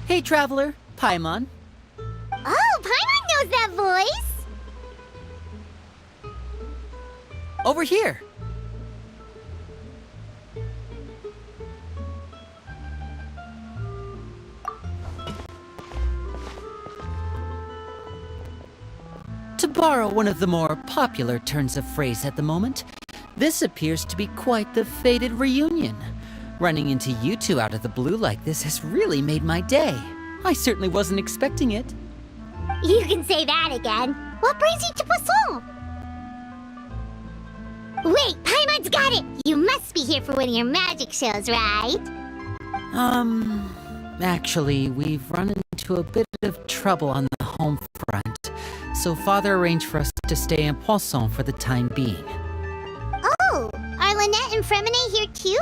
Hey, traveler. Paimon. Oh, Paimon knows that voice! Over here. To borrow one of the more popular turns of phrase at the moment, this appears to be quite the fated reunion. Running into you two out of the blue like this has really made my day. I certainly wasn't expecting it. You can say that again. What brings you to Poisson? Wait, Paimon's got it! You must be here for one of your magic shows, right? Actually, we've run into a bit of trouble on the home front, so Father arranged for us to stay in Poisson for the time being. Oh, are Lynette and Fremine here too?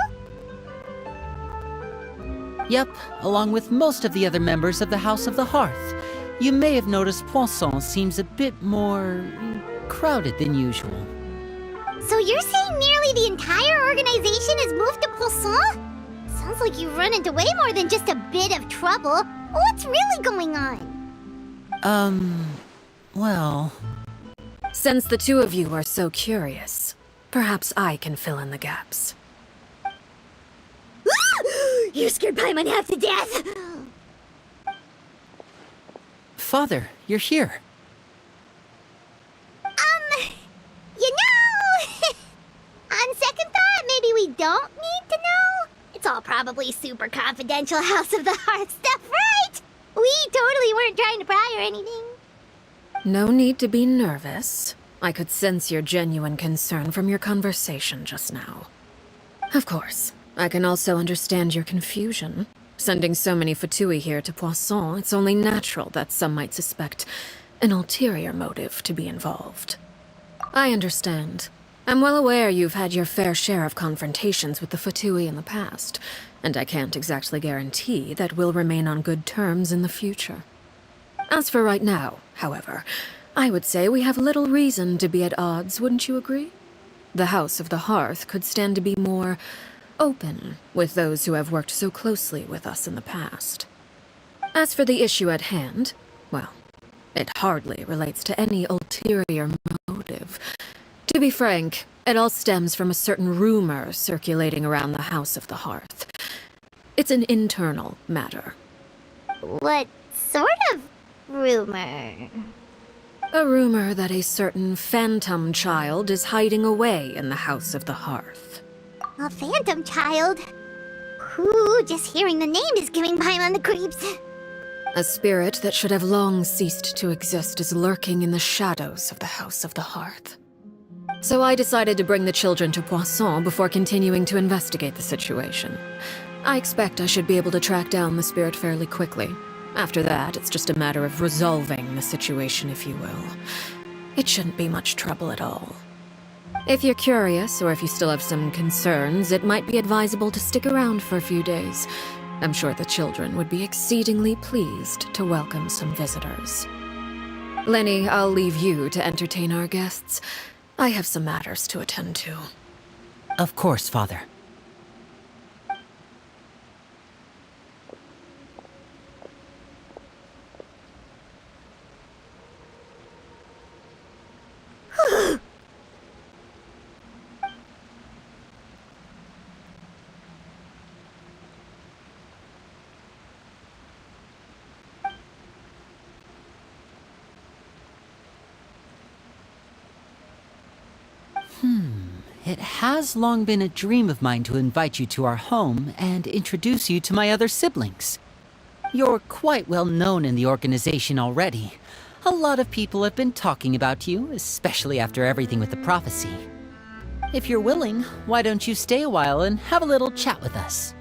Yep, along with most of the other members of the House of the Hearth. You may have noticed Poisson seems a bit more crowded than usual. So you're saying nearly the entire organization has moved to Poisson? Sounds like you've run into way more than just a bit of trouble. What's really going on? Well... Since the two of you are so curious, perhaps I can fill in the gaps. You scared Paimon half to death! Father, you're here. You know... On second thought, maybe we don't need to know? It's all probably super confidential House of the Hearth stuff, right? We totally weren't trying to pry or anything. No need to be nervous. I could sense your genuine concern from your conversation just now. Of course, I can also understand your confusion. Sending so many Fatui here to Poisson, it's only natural that some might suspect an ulterior motive to be involved. I understand. I'm well aware you've had your fair share of confrontations with the Fatui in the past, and I can't exactly guarantee that we'll remain on good terms in the future. As for right now, however, I would say we have little reason to be at odds, wouldn't you agree? The House of the Hearth could stand to be more open with those who have worked so closely with us in the past. As for the issue at hand, well, it hardly relates to any ulterior motive. To be frank, it all stems from a certain rumor circulating around the House of the Hearth. It's an internal matter. What sort of rumor? A rumor that a certain phantom child is hiding away in the House of the Hearth. A phantom child? Ooh, just hearing the name is giving Paimon the creeps. A spirit that should have long ceased to exist is lurking in the shadows of the House of the Hearth. So I decided to bring the children to Poisson before continuing to investigate the situation. I expect I should be able to track down the spirit fairly quickly. After that, it's just a matter of resolving the situation, if you will. It shouldn't be much trouble at all. If you're curious, or if you still have some concerns, it might be advisable to stick around for a few days. I'm sure the children would be exceedingly pleased to welcome some visitors. Lenny, I'll leave you to entertain our guests. I have some matters to attend to. Of course, Father. It has long been a dream of mine to invite you to our home and introduce you to my other siblings. You're quite well known in the organization already. A lot of people have been talking about you, especially after everything with the prophecy. If you're willing, why don't you stay a while and have a little chat with us?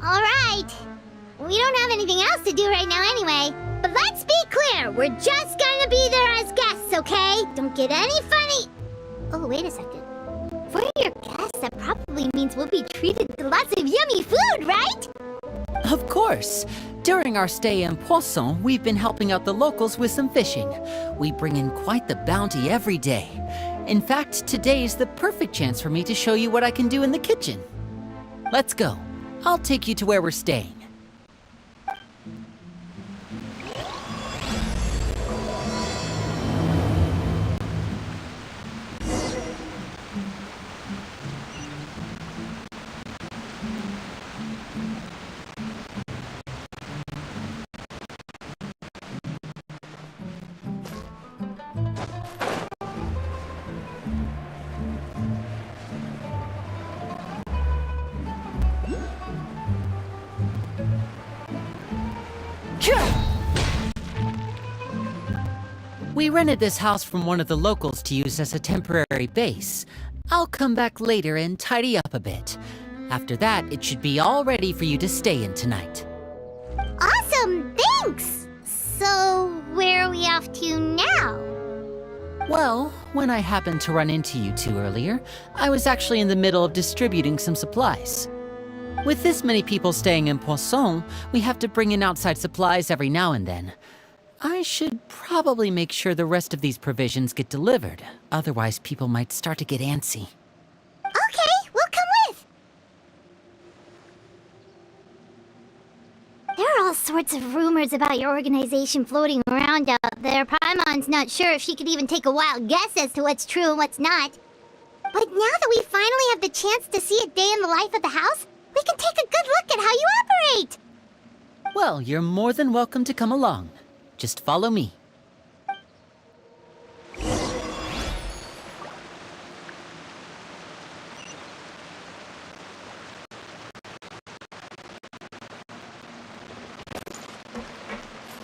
Alright. We don't have anything else to do right now anyway. But let's be clear, we're just gonna be there as guests, okay? Don't get any funny... Oh, wait a second. For your guests, that probably means we'll be treated to lots of yummy food, right? Of course. During our stay in Poisson, we've been helping out the locals with some fishing. We bring in quite the bounty every day. In fact, today's the perfect chance for me to show you what I can do in the kitchen. Let's go. I'll take you to where we're staying. We rented this house from one of the locals to use as a temporary base. I'll come back later and tidy up a bit. After that, it should be all ready for you to stay in tonight. Awesome, thanks! So, where are we off to now? Well, when I happened to run into you two earlier, I was actually in the middle of distributing some supplies. With this many people staying in Poisson, we have to bring in outside supplies every now and then. I should probably make sure the rest of these provisions get delivered. Otherwise, people might start to get antsy. Okay, we'll come with! There are all sorts of rumors about your organization floating around out there. Paimon's not sure if she could even take a wild guess as to what's true and what's not. But now that we finally have the chance to see a day in the life of the house, we can take a good look at how you operate! Well, you're more than welcome to come along. Just follow me.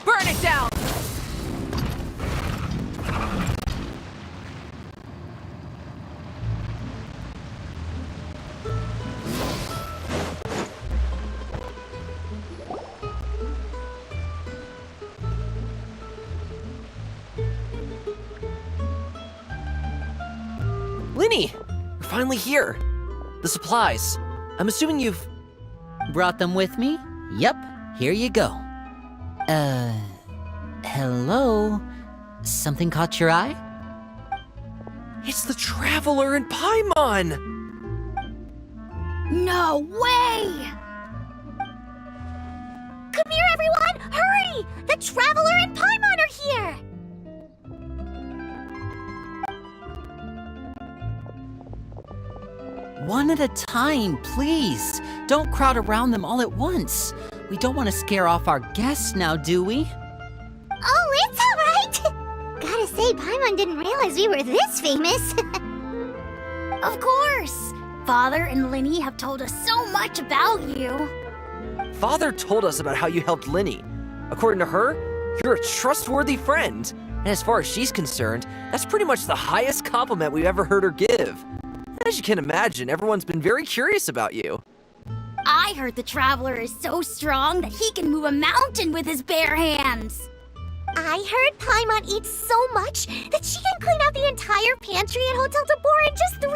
Burn it down! Linny! You're finally here! The supplies. I'm assuming you've... Brought them with me? Yep, here you go. Hello? Something caught your eye? It's the Traveler in Paimon! No way! Come here, everyone! Hurry! The Traveler and Paimon are here! One at a time, please. Don't crowd around them all at once. We don't want to scare off our guests now, do we? Oh, it's all right! Gotta say, Paimon didn't realize we were this famous. Of course! Father and Linny have told us so much about you. Father told us about how you helped Linny. According to her, you're a trustworthy friend. And as far as she's concerned, that's pretty much the highest compliment we've ever heard her give. As you can imagine, everyone's been very curious about you. I heard the Traveler is so strong that he can move a mountain with his bare hands. I heard Paimon eats so much that she can clean out the entire pantry at Hotel de Boer in just 3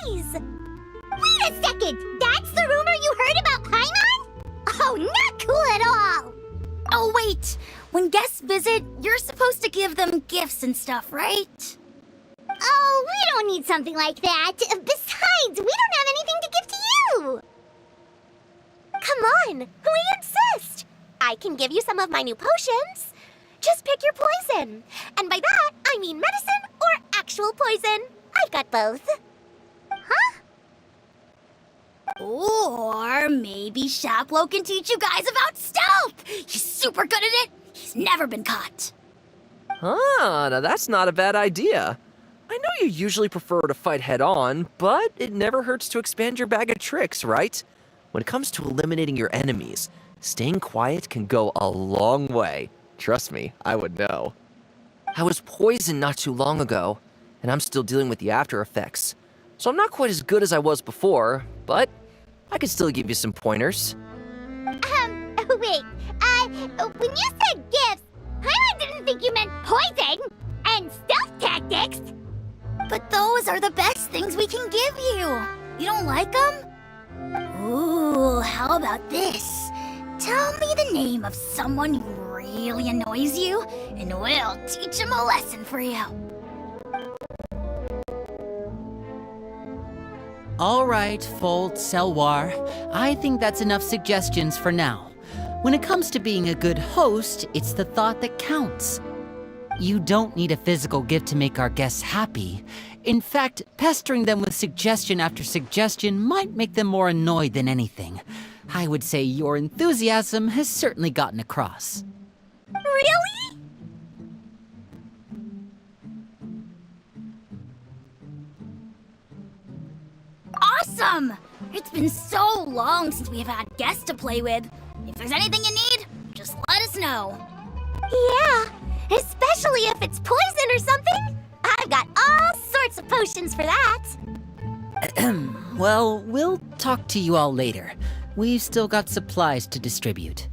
days! Wait a second! That's the rumor you heard about Paimon? Oh, not cool at all! Oh, wait! When guests visit, you're supposed to give them gifts and stuff, right? Oh, we don't need something like that. Besides, we don't have anything to give to you! Come on, we insist! I can give you some of my new potions. Just pick your poison. And by that, I mean medicine or actual poison. I've got both. Huh? Or maybe Shaplo can teach you guys about stealth! He's super good at it! He's never been caught. Ah, now that's not a bad idea. I know you usually prefer to fight head-on, but it never hurts to expand your bag of tricks, right? When it comes to eliminating your enemies, staying quiet can go a long way. Trust me, I would know. I was poisoned not too long ago, and I'm still dealing with the after effects. So I'm not quite as good as I was before, but I can still give you some pointers. Wait, when you said gifts, Paimon didn't think you meant poison and stealth tactics. But those are the best things we can give you. You don't like them? Ooh, how about this? Tell me the name of someone who really annoys you, and we'll teach him a lesson for you. All right, Folt, Selwar. I think that's enough suggestions for now. When it comes to being a good host, it's the thought that counts. You don't need a physical gift to make our guests happy. In fact, pestering them with suggestion after suggestion might make them more annoyed than anything. I would say your enthusiasm has certainly gotten across. Really? Awesome! It's been so long since we have had guests to play with. If there's anything you need, just let us know. Yeah, especially if it's poison or something. I've got all sorts of potions for that. Well, we'll talk to you all later. We've still got supplies to distribute.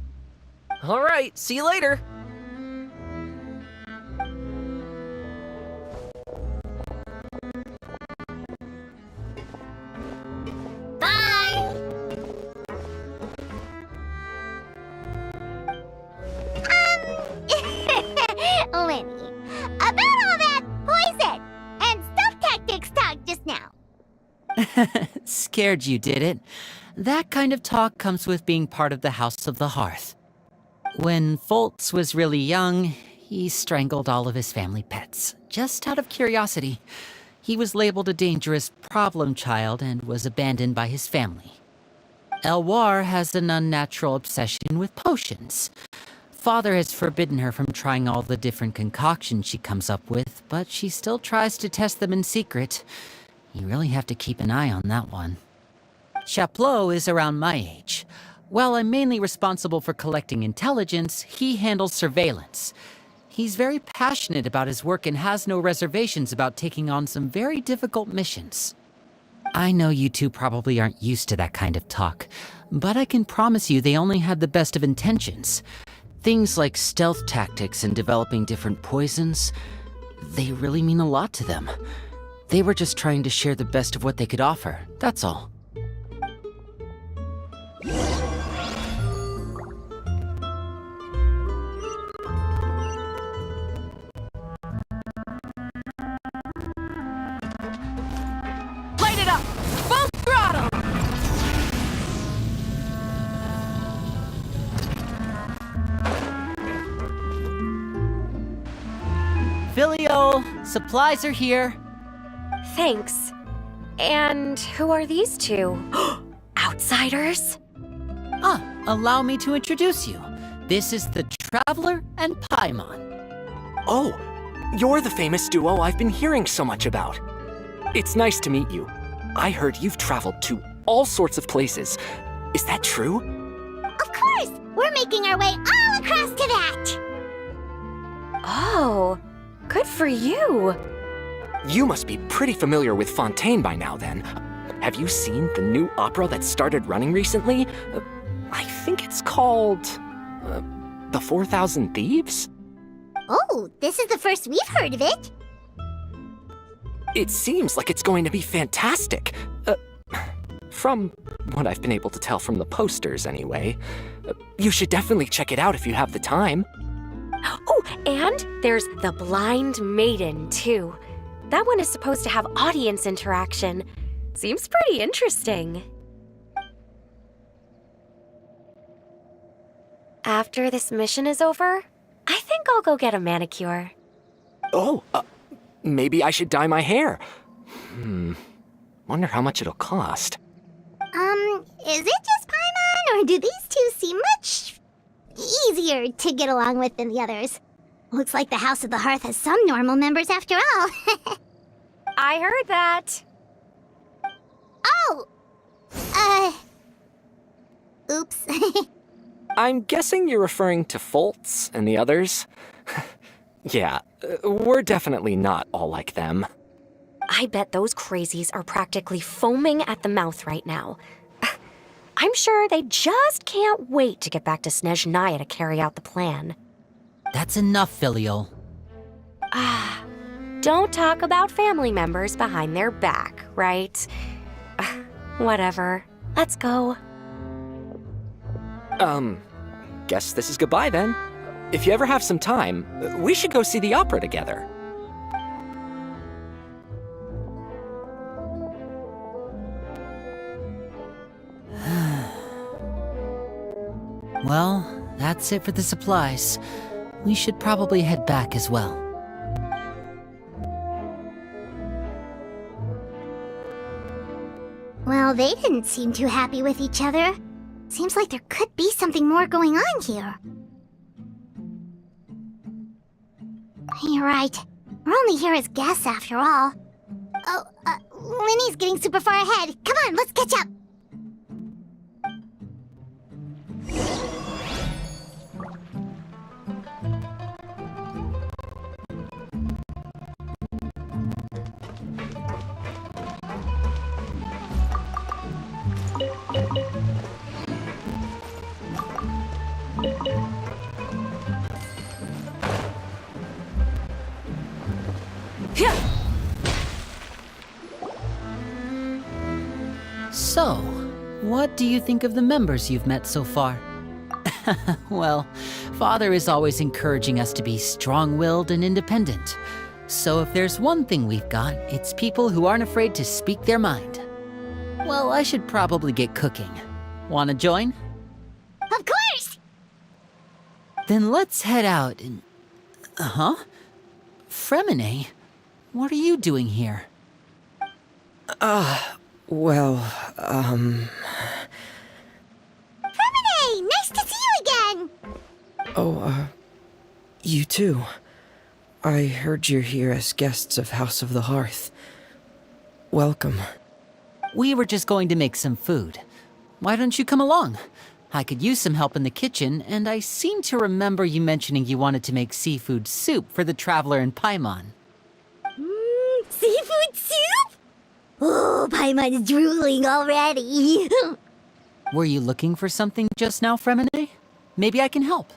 All right, see you later. Bye! Lenny, about all that poison and stealth tactics talk just now. Scared you, did it? That kind of talk comes with being part of the House of the Hearth. When Foltz was really young, he strangled all of his family pets, just out of curiosity. He was labeled a dangerous problem child and was abandoned by his family. Elwar has an unnatural obsession with potions. Father has forbidden her from trying all the different concoctions she comes up with, but she still tries to test them in secret. You really have to keep an eye on that one. Chaplot is around my age. While I'm mainly responsible for collecting intelligence, he handles surveillance. He's very passionate about his work and has no reservations about taking on some very difficult missions. I know you two probably aren't used to that kind of talk, but I can promise you they only had the best of intentions. Things like stealth tactics and developing different poisons, they really mean a lot to them. They were just trying to share the best of what they could offer, that's all. Light it up! Full throttle! Filio, supplies are here. Thanks. And who are these two? Outsiders? Allow me to introduce you. This is the Traveler and Paimon. Oh, you're the famous duo I've been hearing so much about. It's nice to meet you. I heard you've traveled to all sorts of places. Is that true? Of course, we're making our way all across to that. Oh, good for you. You must be pretty familiar with Fontaine by now then. Have you seen the new opera that started running recently? I think it's called... The 4,000 Thieves? Oh, this is the first we've heard of it. It seems like it's going to be fantastic. From what I've been able to tell from the posters, anyway. You should definitely check it out if you have the time. Oh, and there's The Blind Maiden, too. That one is supposed to have audience interaction. Seems pretty interesting. After this mission is over, I think I'll go get a manicure. Oh, maybe I should dye my hair. Wonder how much it'll cost. Is it just Paimon, or do these two seem much easier to get along with than the others? Looks like the House of the Hearth has some normal members after all. I heard that. Oh! Oops. I'm guessing you're referring to Foltz and the others? Yeah, we're definitely not all like them. I bet those crazies are practically foaming at the mouth right now. I'm sure they just can't wait to get back to Snezhnaya to carry out the plan. That's enough, Filial. Ah, don't talk about family members behind their back, right? Whatever. Let's go. Guess this is goodbye then. If you ever have some time, we should go see the opera together. Well, that's it for the supplies. We should probably head back as well. Well, they didn't seem too happy with each other. Seems like there could be something more going on here. You're right. We're only here as guests after all. Oh, Linny's getting super far ahead. Come on, let's catch up. So, what do you think of the members you've met so far? Well, Father is always encouraging us to be strong-willed and independent. So if there's one thing we've got, it's people who aren't afraid to speak their mind. Well, I should probably get cooking. Wanna join? Of course! Then let's head out and... Huh? Fremine? What are you doing here? Well, Fremine! Nice to see you again! you too. I heard you're here as guests of House of the Hearth. Welcome. We were just going to make some food. Why don't you come along? I could use some help in the kitchen, and I seem to remember you mentioning you wanted to make seafood soup for the traveler in Paimon. Seafood soup? Oh, Paimon's drooling already. Were you looking for something just now, Fremine? Maybe I can help.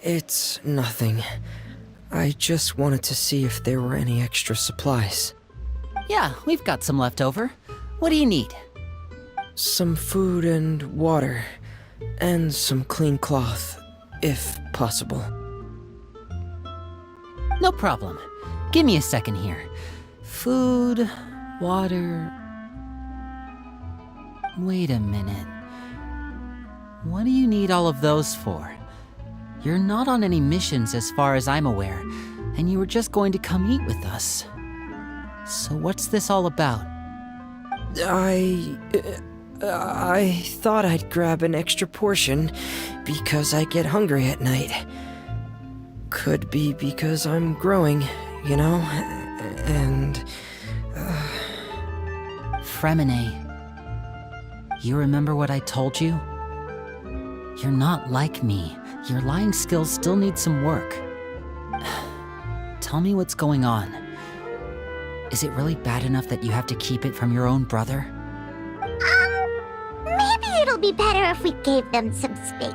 It's nothing. I just wanted to see if there were any extra supplies. Yeah, we've got some left over. What do you need? Some food and water, and some clean cloth, if possible. No problem. Give me a second here. Food, water... Wait a minute. What do you need all of those for? You're not on any missions as far as I'm aware, and you were just going to come eat with us. So what's this all about? I thought I'd grab an extra portion because I get hungry at night. Could be because I'm growing, you know? And... Fremine, you remember what I told you? You're not like me. Your lying skills still need some work. Tell me what's going on. Is it really bad enough that you have to keep it from your own brother? Maybe it'll be better if we gave them some space.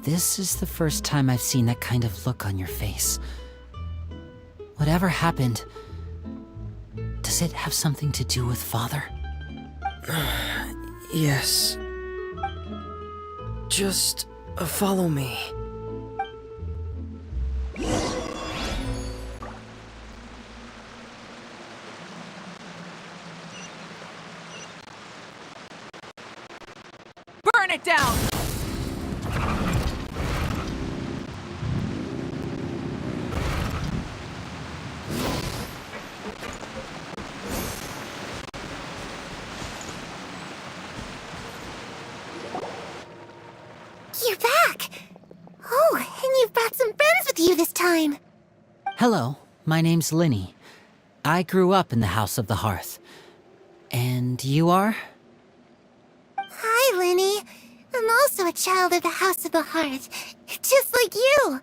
This is the first time I've seen that kind of look on your face. Whatever happened, does it have something to do with Father? yes. Just follow me. Burn it down! You're back! Oh, and you've brought some friends with you this time. Hello, my name's Linny. I grew up in the House of the Hearth. And you are? Hi, Linny. I'm also a child of the House of the Hearth, just like you.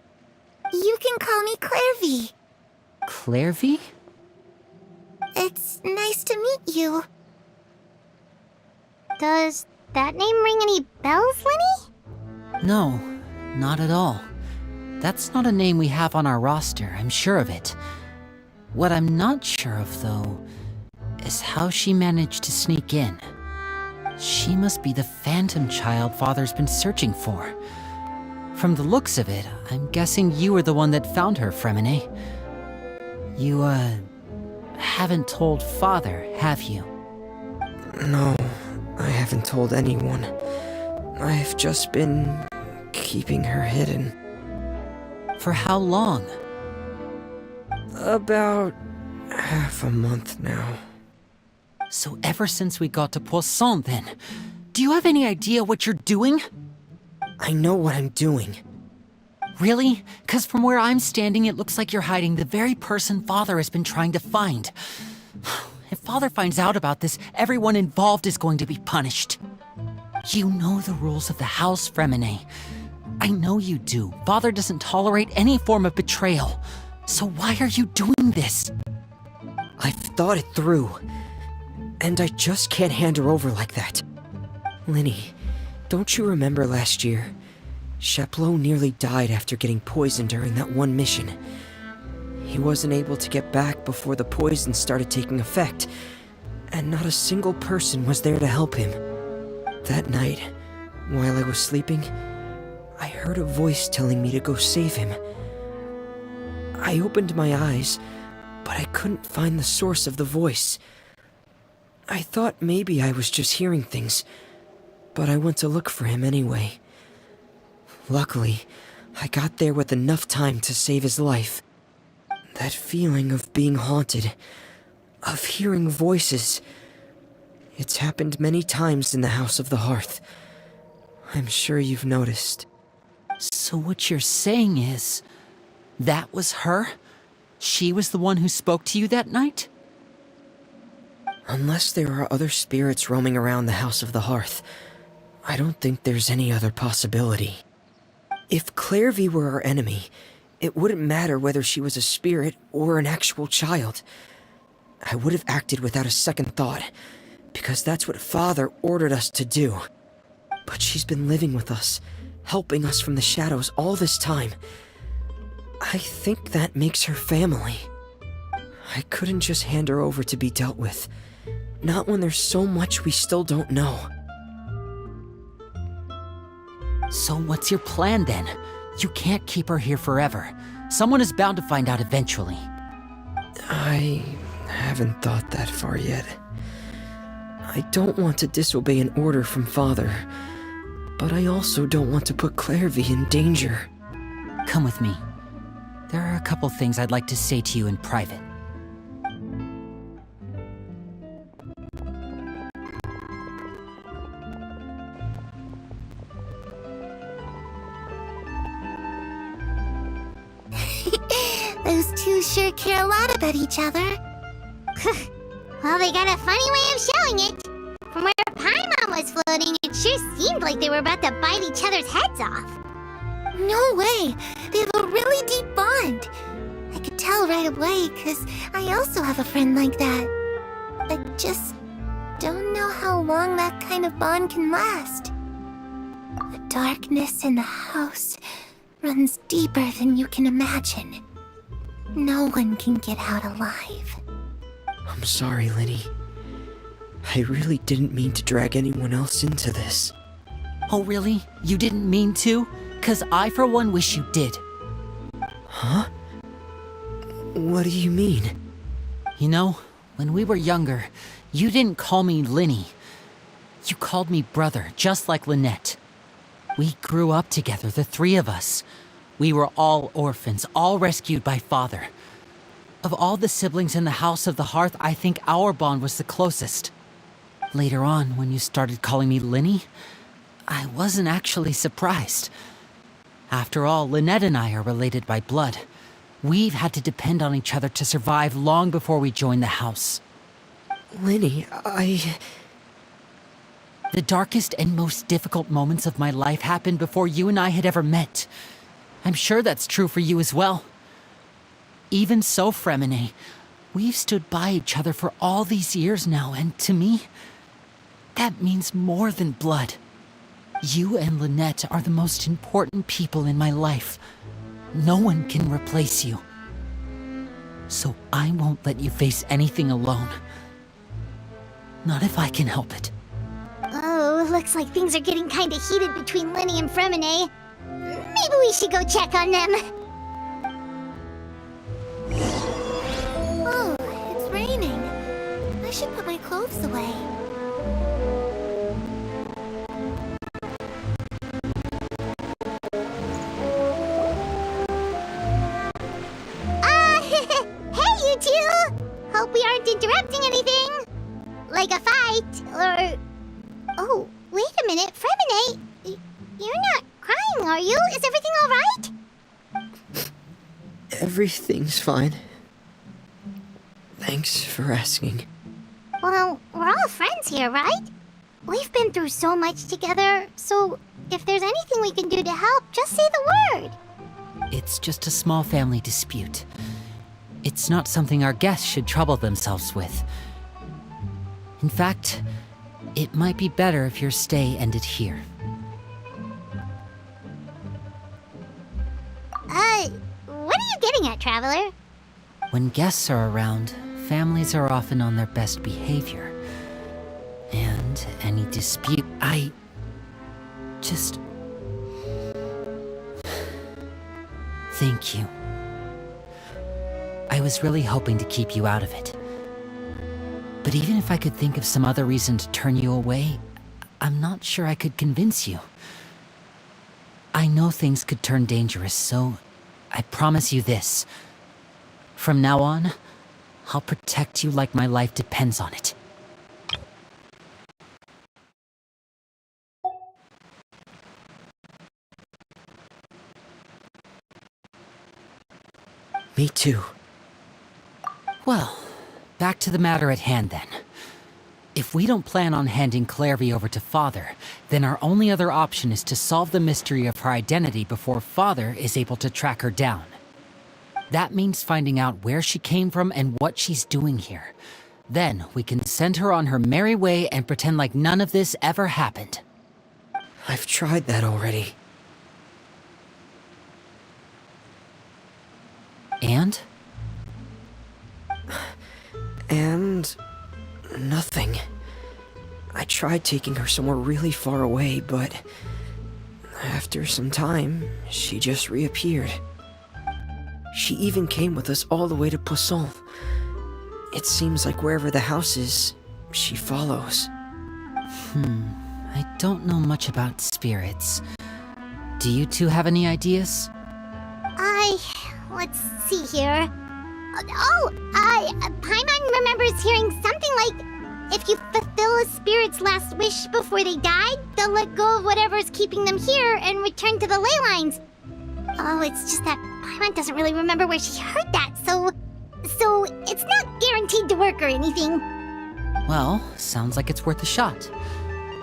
You can call me Clairvy. Clairvy? It's nice to meet you. Does that name ring any bells, Lenny? No, not at all. That's not a name we have on our roster, I'm sure of it. What I'm not sure of, though, is how she managed to sneak in. She must be the phantom child Father's been searching for. From the looks of it, I'm guessing you were the one that found her, Fremine. You, haven't told Father, have you? No, I haven't told anyone. I've just been keeping her hidden. For how long? About half a month now. So ever since we got to Poisson, then, do you have any idea what you're doing? I know what I'm doing. Really? 'Cause from where I'm standing, it looks like you're hiding the very person Father has been trying to find. If Father finds out about this, everyone involved is going to be punished. You know the rules of the house, Fremine. I know you do. Father doesn't tolerate any form of betrayal. So why are you doing this? I've thought it through. And I just can't hand her over like that. Linny, don't you remember last year? Chaplot nearly died after getting poisoned during that one mission. He wasn't able to get back before the poison started taking effect, and not a single person was there to help him. That night, while I was sleeping, I heard a voice telling me to go save him. I opened my eyes, but I couldn't find the source of the voice. I thought maybe I was just hearing things, but I went to look for him anyway. Luckily, I got there with enough time to save his life. That feeling of being haunted, of hearing voices, it's happened many times in the House of the Hearth. I'm sure you've noticed. So what you're saying is, that was her? She was the one who spoke to you that night? Unless there are other spirits roaming around the House of the Hearth, I don't think there's any other possibility. If Clairvy were our enemy, it wouldn't matter whether she was a spirit or an actual child. I would have acted without a second thought, because that's what Father ordered us to do. But she's been living with us, helping us from the shadows all this time. I think that makes her family. I couldn't just hand her over to be dealt with. Not when there's so much we still don't know. So what's your plan then? You can't keep her here forever. Someone is bound to find out eventually. I haven't thought that far yet. I don't want to disobey an order from Father, but I also don't want to put Clairvy in danger. Come with me. There are a couple things I'd like to say to you in private. Those two sure care a lot about each other. Well, they got a funny way of showing it. From where Paimon was floating, it sure seemed like they were about to bite each other's heads off. No way! They have a really deep bond. I could tell right away, because I also have a friend like that. I just don't know how long that kind of bond can last. The darkness in the house runs deeper than you can imagine. No one can get out alive. I'm sorry, Linny. I really didn't mean to drag anyone else into this. Oh really? You didn't mean to? 'Cause I for one wish you did. Huh? What do you mean? You know, when we were younger, you didn't call me Linny. You called me brother, just like Lynette. We grew up together, the three of us. We were all orphans, all rescued by Father. Of all the siblings in the House of the Hearth, I think our bond was the closest. Later on, when you started calling me Linny, I wasn't actually surprised. After all, Lynette and I are related by blood. We've had to depend on each other to survive long before we joined the house. Linny, The darkest and most difficult moments of my life happened before you and I had ever met. I'm sure that's true for you as well. Even so, Fremine, we've stood by each other for all these years now, and to me, That means more than blood. You and Lynette are the most important people in my life. No one can replace you. So I won't let you face anything alone. Not if I can help it. Oh, looks like things are getting kinda heated between Lenny and Fremine. Maybe we should go check on them. Oh, it's raining. I should put my clothes away. Hey, you two! Hope we aren't interrupting anything. Like a fight, or... Oh, wait a minute, Fremine. You're not crying, are you? Is everything alright? Everything's fine. Thanks for asking. Well, we're all friends here, right? We've been through so much together, so if there's anything we can do to help, just say the word. It's just a small family dispute. It's not something our guests should trouble themselves with. In fact, it might be better if your stay ended here. What are you getting at, Traveler? When guests are around, families are often on their best behavior. And any dispute, I just... Thank you. I was really hoping to keep you out of it. But even if I could think of some other reason to turn you away, I'm not sure I could convince you. I know things could turn dangerous, so I promise you this. From now on, I'll protect you like my life depends on it. Me too. Well, back to the matter at hand then. If we don't plan on handing Clairvy over to Father, then our only other option is to solve the mystery of her identity before Father is able to track her down. That means finding out where she came from and what she's doing here. Then we can send her on her merry way and pretend like none of this ever happened. I've tried that already. And? And... nothing. I tried taking her somewhere really far away, but... after some time, she just reappeared. She even came with us all the way to Poisson. It seems like wherever the house is, she follows. I don't know much about spirits. Do you two have any ideas? Let's see here. Paimon remembers hearing something like, if you fulfill a spirit's last wish before they died, they'll let go of whatever's keeping them here and return to the ley lines. Oh, it's just that Paimon doesn't really remember where she heard that, so it's not guaranteed to work or anything. Well, sounds like it's worth a shot.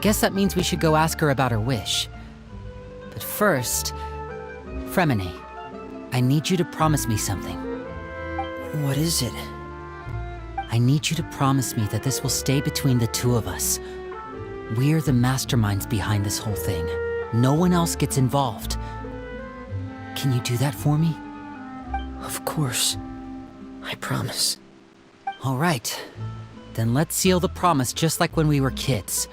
Guess that means we should go ask her about her wish. But first, Fremine, I need you to promise me something. What is it? I need you to promise me that this will stay between the two of us. We're the masterminds behind this whole thing. No one else gets involved. Can you do that for me? Of course. I promise. All right. Then let's seal the promise just like when we were kids.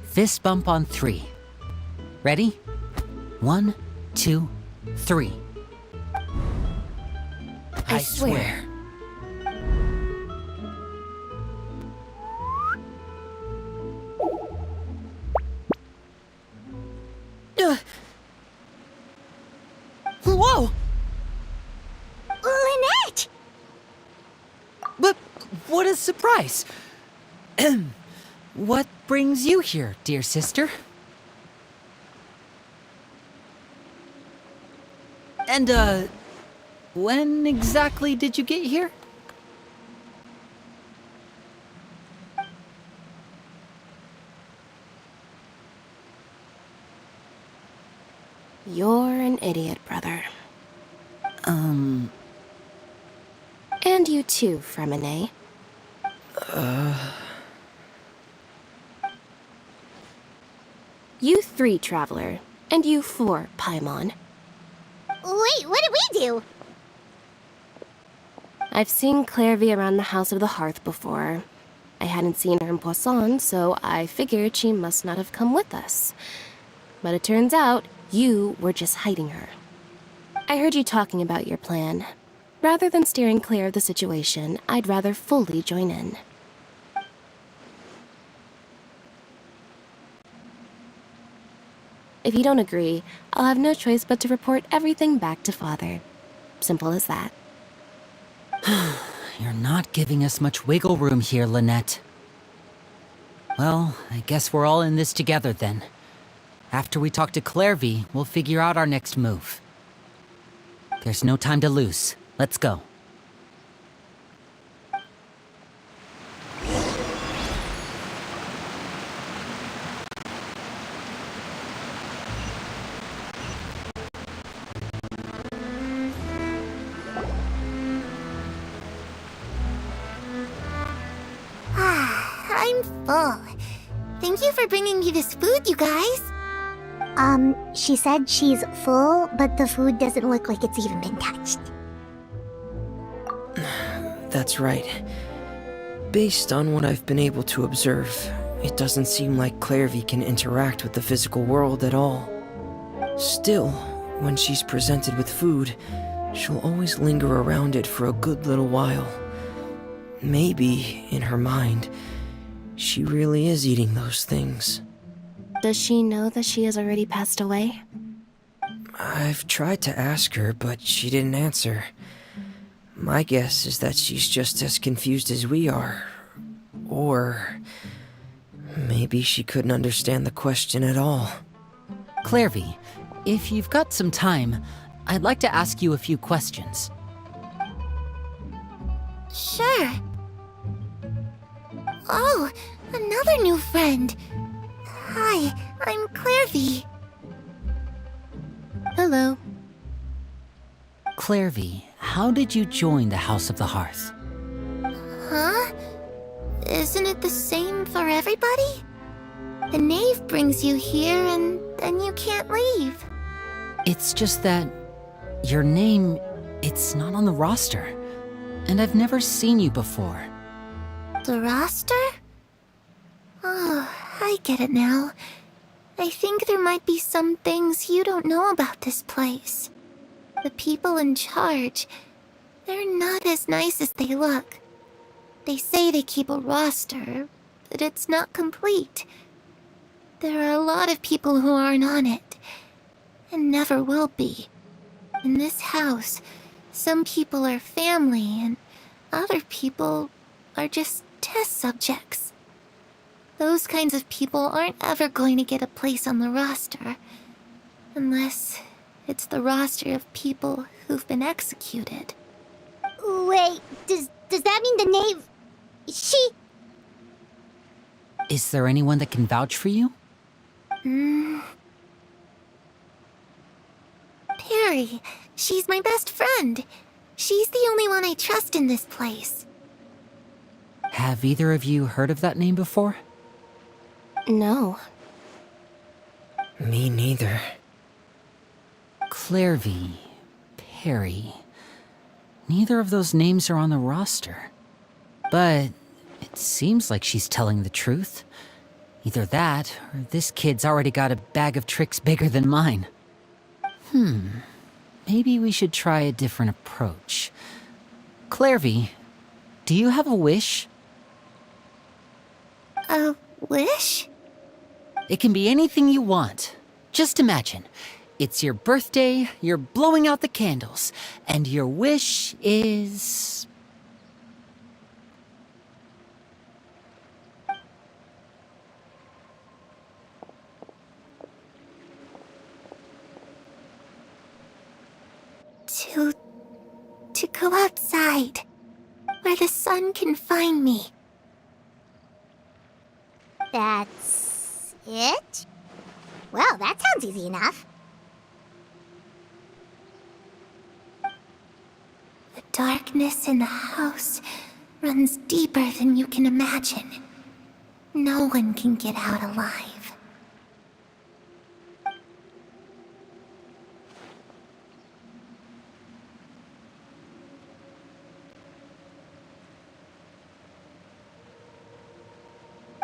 Fist bump on 3. Ready? 1, 2, 3. I swear. Whoa! Lynette! But what a surprise! What brings you here, dear sister? And, when exactly did you get here? You're an idiot, brother. And you too, Fremine. You 3, Traveler. And you 4, Paimon. Wait, what did we do? I've seen Clairvy around the House of the Hearth before. I hadn't seen her in Poisson, so I figured she must not have come with us. But it turns out you were just hiding her. I heard you talking about your plan. Rather than steering clear of the situation, I'd rather fully join in. If you don't agree, I'll have no choice but to report everything back to Father. Simple as that. You're not giving us much wiggle room here, Lynette. Well, I guess we're all in this together then. After we talk to Clairvy, we'll figure out our next move. There's no time to lose. Let's go. I'm full. Thank you for bringing me this food, you guys. She said she's full, but the food doesn't look like it's even been touched. That's right. Based on what I've been able to observe, it doesn't seem like Clairvy can interact with the physical world at all. Still, when she's presented with food, she'll always linger around it for a good little while. Maybe, in her mind, she really is eating those things. Does she know that she has already passed away? I've tried to ask her, but she didn't answer. My guess is that she's just as confused as we are. Or maybe she couldn't understand the question at all. Clairvy, if you've got some time, I'd like to ask you a few questions. Sure. Oh, another new friend. Hi, I'm Clairvy. Hello. Clairvy, how did you join the House of the Hearth? Huh? Isn't it the same for everybody? The knave brings you here and then you can't leave. It's just that your name, it's not on the roster. And I've never seen you before. The roster? Oh, I get it now. I think there might be some things you don't know about this place. The people in charge, they're not as nice as they look. They say they keep a roster, but it's not complete. There are a lot of people who aren't on it, and never will be. In this house, some people are family, and other people are just test subjects. Those kinds of people aren't ever going to get a place on the roster, unless it's the roster of people who've been executed. Wait, does that mean the knave... She... Is there anyone that can vouch for you? Perry. She's my best friend. She's the only one I trust in this place. Have either of you heard of that name before? No. Me neither. Clairvy, Perry. Neither of those names are on the roster. But it seems like she's telling the truth. Either that, or this kid's already got a bag of tricks bigger than mine. Maybe we should try a different approach. Clairvy, do you have a wish? A wish? It can be anything you want. Just imagine. It's your birthday, you're blowing out the candles, and your wish is... To go outside, where the sun can find me. That's it? Well, that sounds easy enough. The darkness in the house runs deeper than you can imagine. No one can get out alive.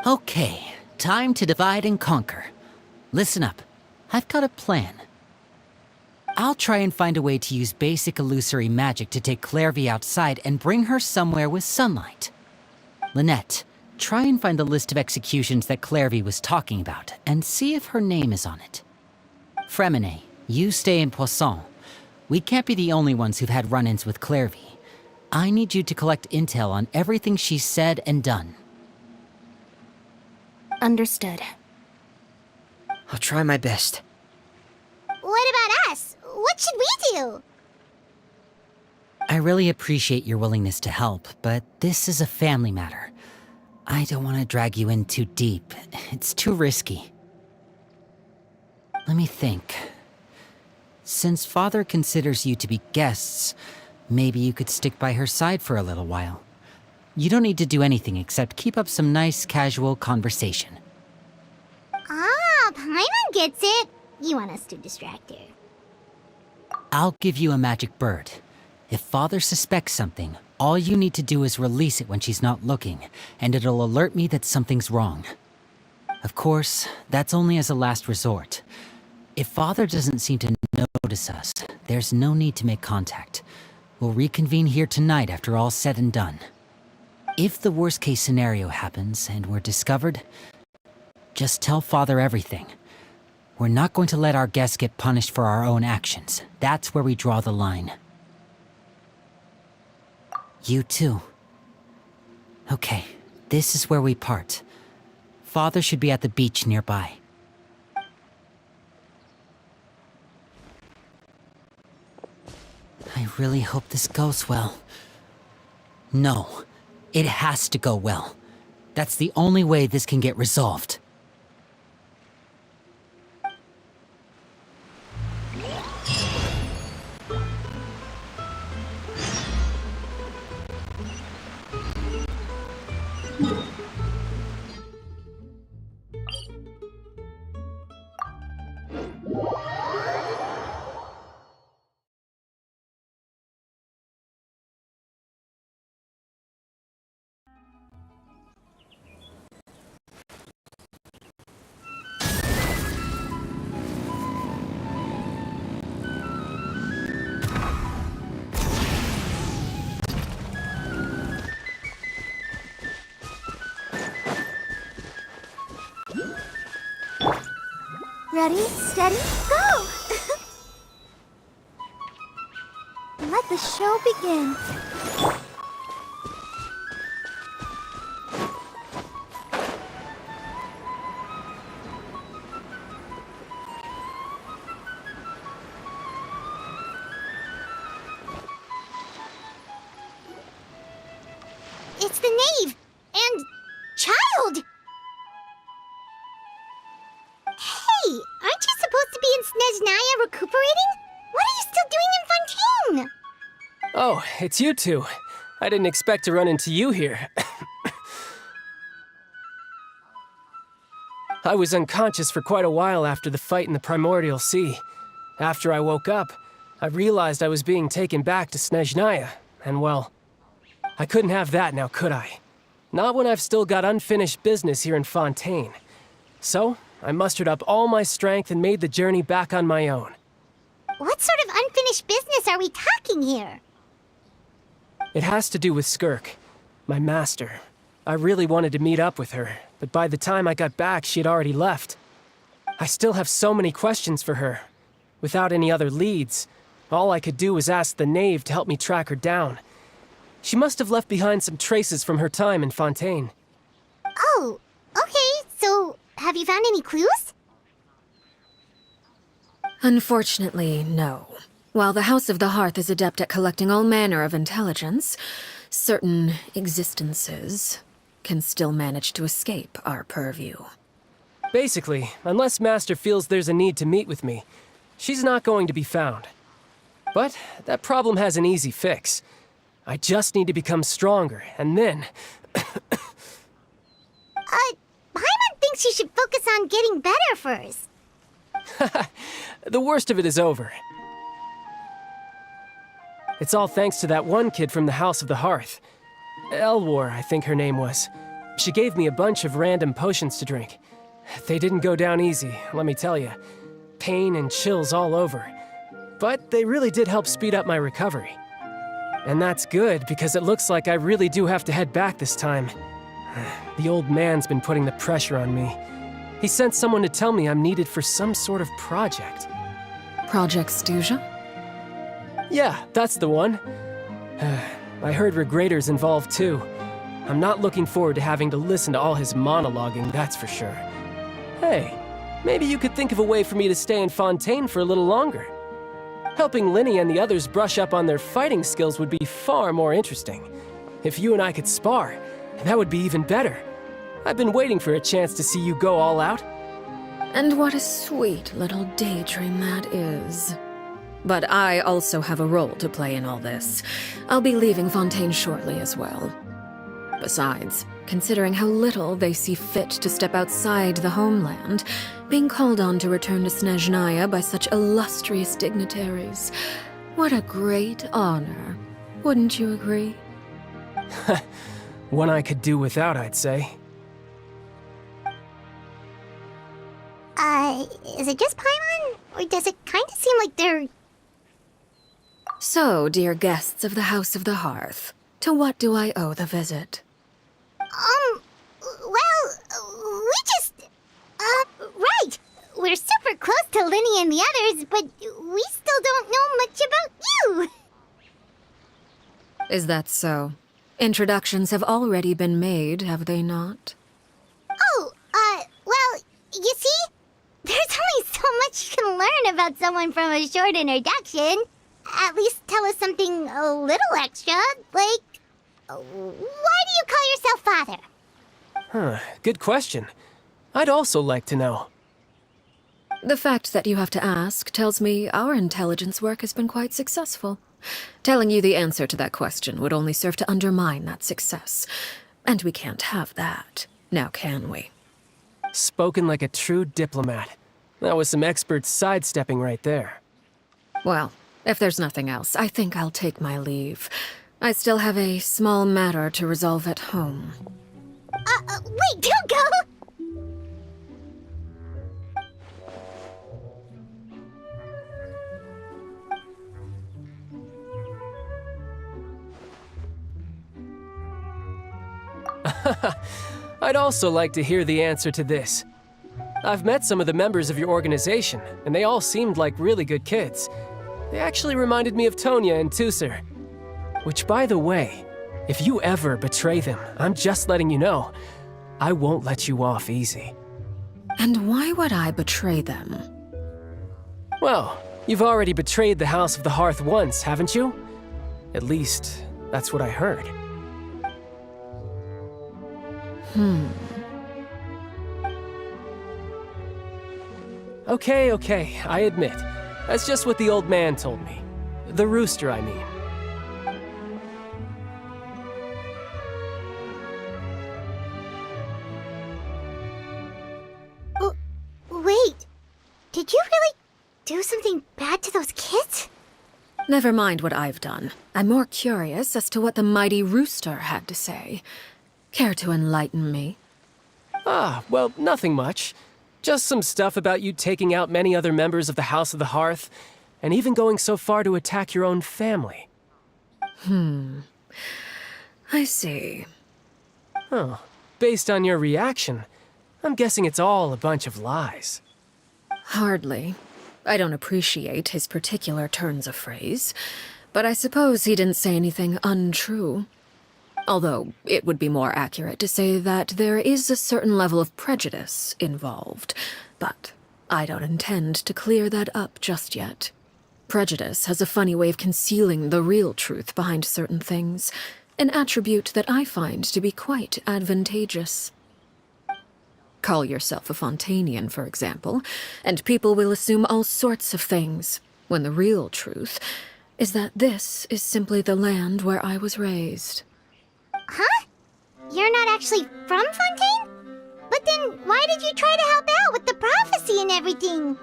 Okay, time to divide and conquer. Listen up. I've got a plan. I'll try and find a way to use basic illusory magic to take Clairvy outside and bring her somewhere with sunlight. Lynette, try and find the list of executions that Clairvy was talking about and see if her name is on it. Fremine, you stay in Poisson. We can't be the only ones who've had run-ins with Clairvy. I need you to collect intel on everything she's said and done. Understood. I'll try my best. What about us? What should we do? I really appreciate your willingness to help, but this is a family matter. I don't want to drag you in too deep. It's too risky. Let me think. Since Father considers you to be guests, maybe you could stick by her side for a little while. You don't need to do anything except keep up some nice, casual conversation. Ah, Paimon gets it. You want us to distract her. I'll give you a magic bird. If Father suspects something, all you need to do is release it when she's not looking, and it'll alert me that something's wrong. Of course, that's only as a last resort. If Father doesn't seem to notice us, there's no need to make contact. We'll reconvene here tonight after all's said and done. If the worst-case scenario happens and we're discovered, just tell Father everything. We're not going to let our guests get punished for our own actions. That's where we draw the line. You too. Okay, this is where we part. Father should be at the beach nearby. I really hope this goes well. No, it has to go well. That's the only way this can get resolved. Ready, steady, go! Let the show begin. It's the knave! And... child! Hey, aren't you supposed to be in Snezhnaya recuperating? What are you still doing in Fontaine? Oh, it's you two. I didn't expect to run into you here. I was unconscious for quite a while after the fight in the Primordial Sea. After I woke up, I realized I was being taken back to Snezhnaya, and well, I couldn't have that now, could I? Not when I've still got unfinished business here in Fontaine. So, I mustered up all my strength and made the journey back on my own. What sort of unfinished business are we talking here? It has to do with Skirk, my master. I really wanted to meet up with her, but by the time I got back, she had already left. I still have so many questions for her. Without any other leads, all I could do was ask the knave to help me track her down. She must have left behind some traces from her time in Fontaine. Oh, okay, so have you found any clues? Unfortunately, no. While the House of the Hearth is adept at collecting all manner of intelligence, certain existences can still manage to escape our purview. Basically, unless Master feels there's a need to meet with me, she's not going to be found. But that problem has an easy fix. I just need to become stronger, and then... Paimon thinks you should focus on getting better first. The worst of it is over. It's all thanks to that one kid from the House of the Hearth. Elwar, I think her name was. She gave me a bunch of random potions to drink. They didn't go down easy, let me tell you. Pain and chills all over. But they really did help speed up my recovery. And that's good, because it looks like I really do have to head back this time. The old man's been putting the pressure on me. He sent someone to tell me I'm needed for some sort of project. Project Stuja? Yeah, that's the one. I heard Regrator's involved too. I'm not looking forward to having to listen to all his monologuing, that's for sure. Hey, maybe you could think of a way for me to stay in Fontaine for a little longer. Helping Linny and the others brush up on their fighting skills would be far more interesting. If you and I could spar, that would be even better. I've been waiting for a chance to see you go all out. And what a sweet little daydream that is. But I also have a role to play in all this. I'll be leaving Fontaine shortly as well. Besides, considering how little they see fit to step outside the homeland, being called on to return to Snezhnaya by such illustrious dignitaries, what a great honor. Wouldn't you agree? One I could do without, I'd say. Is it just Paimon? Or does it kind of seem like they're... So, dear guests of the House of the Hearth, to what do I owe the visit? Well, we just... right! We're super close to Linny and the others, but we still don't know much about you! Is that so? Introductions have already been made, have they not? Oh, well, you see? There's only so much you can learn about someone from a short introduction. At least tell us something a little extra, like... why do you call yourself father? Huh, good question. I'd also like to know. The fact that you have to ask tells me our intelligence work has been quite successful. Telling you the answer to that question would only serve to undermine that success. And we can't have that, now can we? Spoken like a true diplomat. That was some expert sidestepping right there. Well, if there's nothing else, I think I'll take my leave. I still have a small matter to resolve at home. Wait, don't go! I'd also like to hear the answer to this. I've met some of the members of your organization, and they all seemed like really good kids. They actually reminded me of Tonya and Tusser. Which, by the way, if you ever betray them, I'm just letting you know, I won't let you off easy. And why would I betray them? Well, you've already betrayed the House of the Hearth once, haven't you? At least, that's what I heard. Okay, I admit. That's just what the old man told me. The rooster, I mean. Wait, did you really do something bad to those kids? Never mind what I've done. I'm more curious as to what the mighty rooster had to say. Care to enlighten me? Well, nothing much. Just some stuff about you taking out many other members of the House of the Hearth, and even going so far to attack your own family. I see. Oh, based on your reaction, I'm guessing it's all a bunch of lies. Hardly. I don't appreciate his particular turns of phrase, but I suppose he didn't say anything untrue. Although, it would be more accurate to say that there is a certain level of prejudice involved, but I don't intend to clear that up just yet. Prejudice has a funny way of concealing the real truth behind certain things, an attribute that I find to be quite advantageous. Call yourself a Fontainian, for example, and people will assume all sorts of things, when the real truth is that this is simply the land where I was raised. Huh? You're not actually from Fontaine? But then why did you try to help out with the prophecy and everything?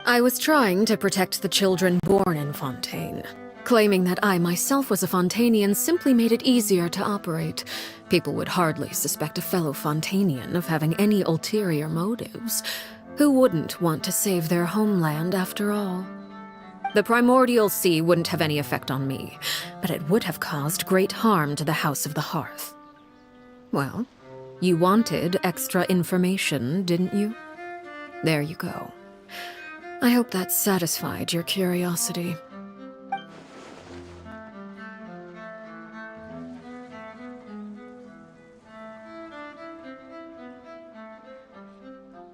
I was trying to protect the children born in Fontaine. Claiming that I myself was a Fontanian simply made it easier to operate. People would hardly suspect a fellow Fontanian of having any ulterior motives. Who wouldn't want to save their homeland after all? The primordial sea wouldn't have any effect on me, but it would have caused great harm to the House of the Hearth. Well, you wanted extra information, didn't you? There you go. I hope that satisfied your curiosity.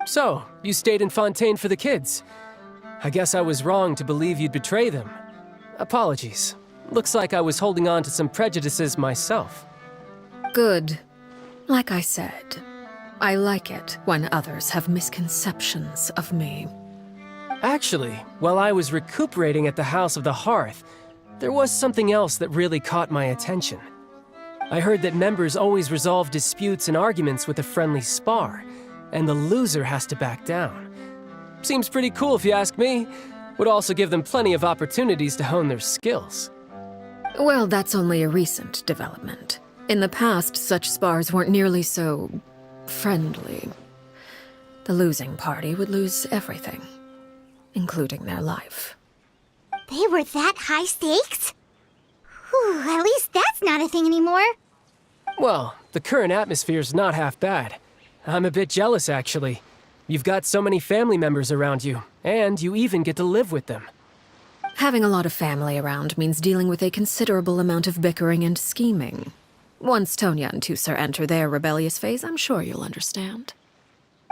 So, you stayed in Fontaine for the kids. I guess I was wrong to believe you'd betray them. Apologies. Looks like I was holding on to some prejudices myself. Good. Like I said, I like it when others have misconceptions of me. Actually, while I was recuperating at the House of the Hearth, there was something else that really caught my attention. I heard that members always resolve disputes and arguments with a friendly spar, and the loser has to back down. Seems pretty cool if you ask me. Would also give them plenty of opportunities to hone their skills. Well, that's only a recent development. In the past, such spars weren't nearly so friendly. The losing party would lose everything, including their life. They were that high stakes? Whew, at least that's not a thing anymore. Well, the current atmosphere's not half bad. I'm a bit jealous, actually. You've got so many family members around you, and you even get to live with them. Having a lot of family around means dealing with a considerable amount of bickering and scheming. Once Tonya and Tusser enter their rebellious phase, I'm sure you'll understand.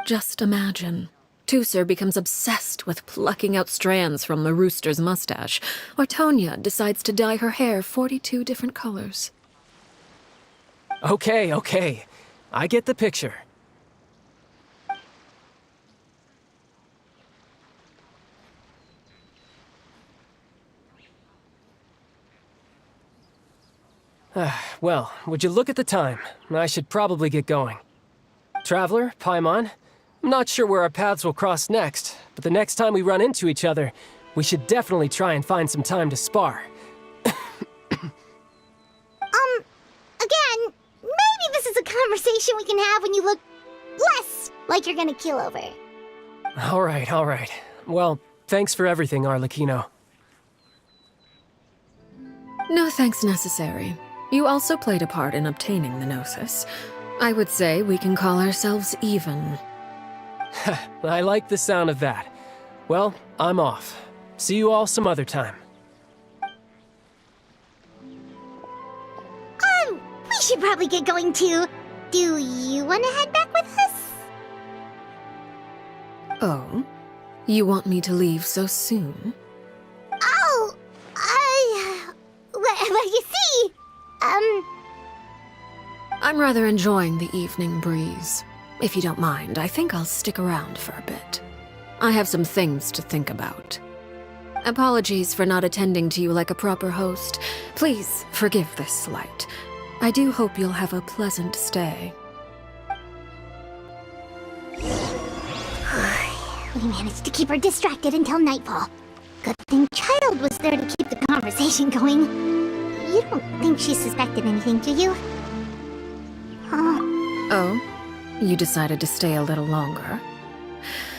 Just imagine. Tusser becomes obsessed with plucking out strands from the rooster's mustache, or Tonya decides to dye her hair 42 different colors. Okay. I get the picture. Well, would you look at the time? I should probably get going. Traveler, Paimon, I'm not sure where our paths will cross next, but the next time we run into each other, we should definitely try and find some time to spar. Again, maybe this is a conversation we can have when you look less like you're gonna keel over. All right. Well, thanks for everything, Arlecchino. No thanks necessary. You also played a part in obtaining the Gnosis. I would say we can call ourselves even. I like the sound of that. Well, I'm off. See you all some other time. We should probably get going too. Do you want to head back with us? Oh? You want me to leave so soon? Oh, well, you see, I'm rather enjoying the evening breeze. If you don't mind, I think I'll stick around for a bit. I have some things to think about. Apologies for not attending to you like a proper host. Please forgive this slight. I do hope you'll have a pleasant stay. We managed to keep her distracted until nightfall. Good thing Child was there to keep the conversation going. You don't think she suspected anything, do you? Oh? You decided to stay a little longer?